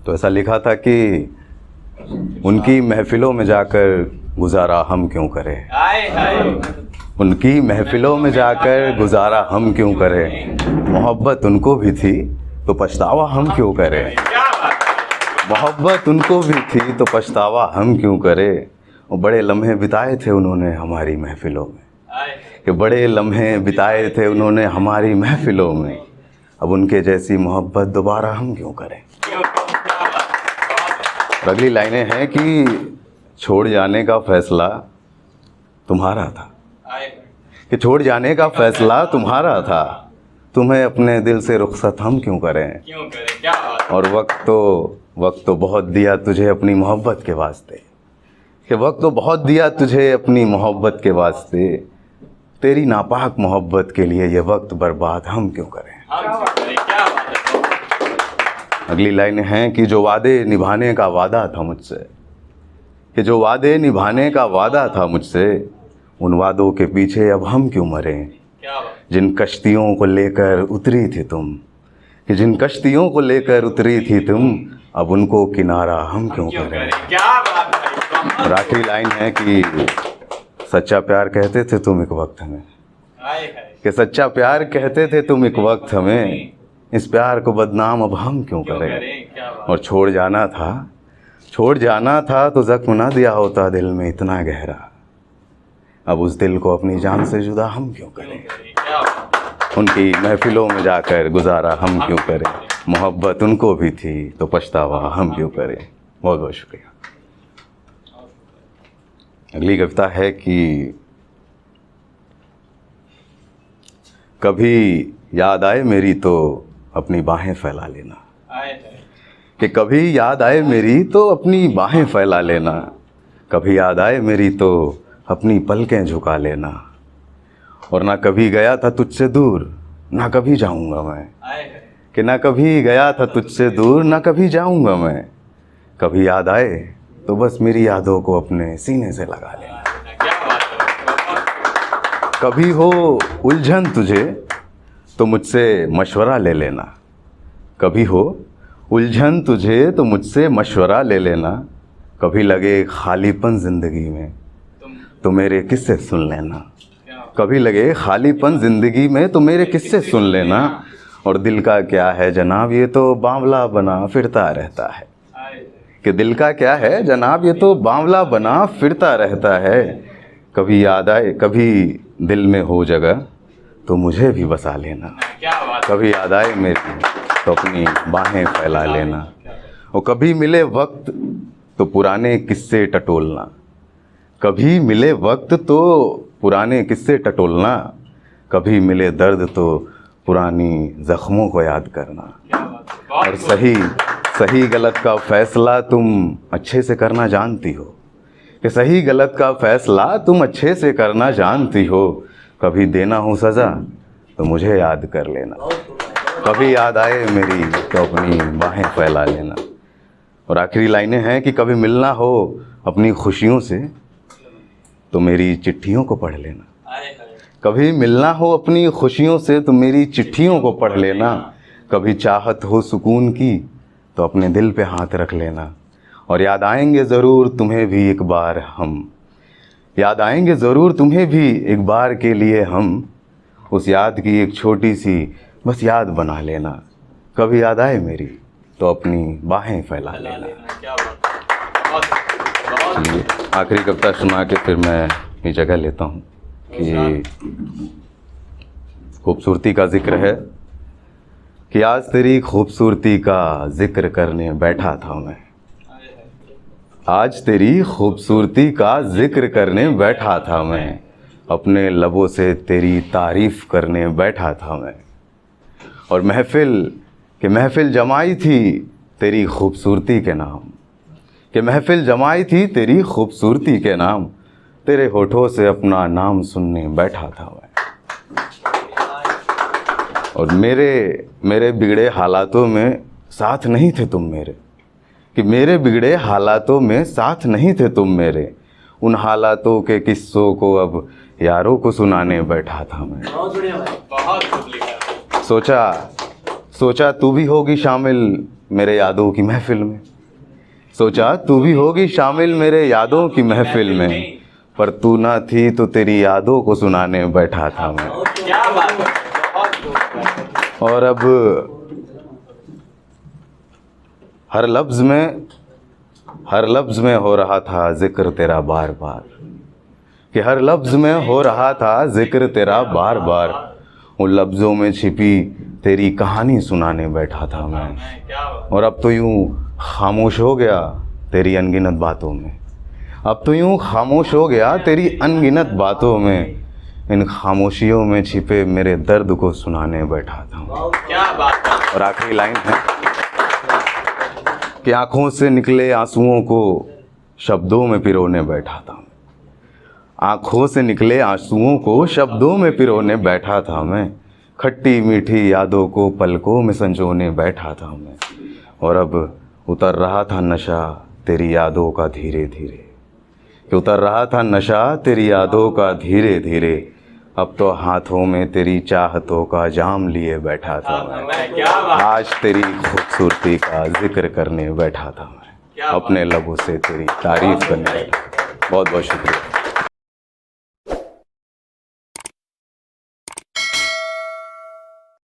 तो ऐसा लिखा था कि उनकी महफिलों में जाकर गुजारा हम क्यों करें, उनकी महफिलों में जाकर गुजारा हम क्यों करें, मोहब्बत उनको भी थी तो पछतावा हम क्यों करें, मोहब्बत उनको भी थी तो पछतावा हम क्यों करें। और बड़े लम्हे बिताए थे उन्होंने हमारी महफिलों में, कि बड़े लम्हे बिताए थे उन्होंने हमारी महफिलों में, अब उनके जैसी मोहब्बत दोबारा हम क्यों करें। अगली लाइनें हैं कि छोड़ जाने का फैसला तुम्हारा था, कि छोड़ जाने का फैसला तुम्हारा था, तुम्हें अपने दिल से रुखसत हम क्यों करें। और वक्त तो बहुत दिया तुझे अपनी मोहब्बत के वास्ते, कि वक्त तो बहुत दिया तुझे अपनी मोहब्बत के वास्ते, तेरी नापाक मोहब्बत के लिए ये वक्त बर्बाद हम क्यों करें। अगली लाइन है कि जो वादे निभाने का वादा था मुझसे, कि जो वादे निभाने का वादा था मुझसे, उन वादों के पीछे अब हम क्यों मरें। जिन कश्तियों को लेकर उतरी थी तुम, कि जिन कश्तियों को लेकर उतरी थी तुम, अब उनको किनारा हम क्यों करें। और आखिरी लाइन है कि सच्चा प्यार कहते थे तुम एक वक्त हमें, कि सच्चा प्यार कहते थे तुम एक वक्त हमें, इस प्यार को बदनाम अब हम क्यों करें। और छोड़ जाना था तो जख्म ना दिया होता दिल में इतना गहरा, अब उस दिल को अपनी जान से जुदा हम क्यों करें। उनकी महफिलों में जाकर गुजारा हम क्यों करें, मोहब्बत उनको भी थी तो पछतावा हम क्यों करें। बहुत बहुत शुक्रिया। अगली कविता है कि कभी याद आए मेरी तो अपनी बाहें फैला लेना, कि कभी याद आए मेरी तो अपनी बाहें फैला लेना, कभी याद आए मेरी तो अपनी पलकें झुका लेना। और ना कभी गया था तुझसे दूर ना कभी जाऊंगा मैं, कि ना कभी गया था तुझसे दूर ना कभी जाऊंगा मैं, कभी याद आए तो बस मेरी यादों को अपने सीने से लगा लेना। कभी हो उलझन तुझे तो मुझसे मशवरा ले लेना, कभी हो उलझन तुझे तो मुझसे मशवरा ले लेना, कभी लगे खालीपन ज़िंदगी में तो मेरे किस्से सुन लेना, कभी लगे खालीपन ज़िंदगी में तो मेरे किस्से सुन लेना। और दिल का क्या है जनाब ये तो बावला बना फिरता रहता है, कि दिल का क्या है जनाब ये तो बावला बना फिरता रहता है, कभी याद आए कभी दिल में हो जगह तो मुझे भी बसा लेना, कभी याद आए मेरी तो अपनी बाहें फैला लेना। और कभी मिले वक्त तो पुराने किस्से टटोलना, कभी मिले वक्त तो पुराने किस्से टटोलना, कभी मिले दर्द तो पुरानी ज़ख्मों को याद करना। और सही गलत का फ़ैसला तुम अच्छे से करना जानती हो, कि सही गलत का फ़ैसला तुम अच्छे से करना जानती हो, कभी देना हो सज़ा तो मुझे याद कर लेना, कभी याद आए मेरी तो अपनी बाहें फैला लेना। और आखिरी लाइनें हैं कि कभी मिलना हो अपनी खुशियों से तो मेरी चिट्ठियों को पढ़ लेना, कभी मिलना हो अपनी खुशियों से तो मेरी चिट्ठियों को पढ़ लेना, कभी चाहत हो सुकून की तो अपने दिल पे हाथ रख लेना। और याद आएंगे ज़रूर तुम्हें भी एक बार हम, याद आएंगे ज़रूर तुम्हें भी एक बार के लिए हम, उस याद की एक छोटी सी बस याद बना लेना, कभी याद आए मेरी तो अपनी बाहें फैला लेना। चलिए आखिरी कविता सुना के फिर मैं अपनी जगह लेता हूँ कि खूबसूरती का जिक्र है कि आज तेरी खूबसूरती का जिक्र करने बैठा था मैं, आज तेरी खूबसूरती का जिक्र करने बैठा था मैं, अपने लबों से तेरी तारीफ़ करने बैठा था मैं। और महफ़िल जमाई थी तेरी खूबसूरती के नाम, कि महफ़िल जमाई थी तेरी खूबसूरती के नाम, तेरे होठों से अपना नाम सुनने बैठा था मैं। और मेरे बिगड़े हालातों में साथ नहीं थे तुम मेरे, कि मेरे बिगड़े हालातों में साथ नहीं थे तुम मेरे, उन हालातों के किस्सों को अब यारों को सुनाने बैठा था मैं। सोचा तू भी होगी शामिल मेरे यादों की महफिल में। सोचा तू भी होगी शामिल मेरे यादों की महफिल में, पर तू ना थी तो तेरी यादों को सुनाने बैठा था मैं। क्या बात है, बहुत और अब हर लफ्ज़ में हो रहा था जिक्र तेरा बार बार, कि हर लफ्ज़ में हो रहा था जिक्र तेरा बार बार, उन लफ्ज़ों में छिपी तेरी कहानी सुनाने बैठा था मैं। और अब तो यूं खामोश हो गया तेरी अनगिनत बातों में, अब तो यूं खामोश हो गया तेरी अनगिनत बातों में, इन खामोशियों में छिपे मेरे दर्द को सुनाने बैठा था। क्या बात है। और आखिरी लाइन है कि आंखों से निकले आंसुओं को शब्दों में पिरोने बैठा था, आंखों से निकले आंसुओं को शब्दों में पिरोने बैठा था मैं, खट्टी मीठी यादों को पलकों में संजोने बैठा था मैं। और अब उतर रहा था नशा तेरी यादों का धीरे धीरे, कि उतर रहा था नशा तेरी यादों का धीरे धीरे, अब तो हाथों में तेरी चाहतों का जाम लिए बैठा था मैं। क्या बात। आज तेरी खूबसूरती का जिक्र करने बैठा था मैं, अपने लबों से तेरी तारीफ करने बैठा। बहुत बहुत शुक्रिया।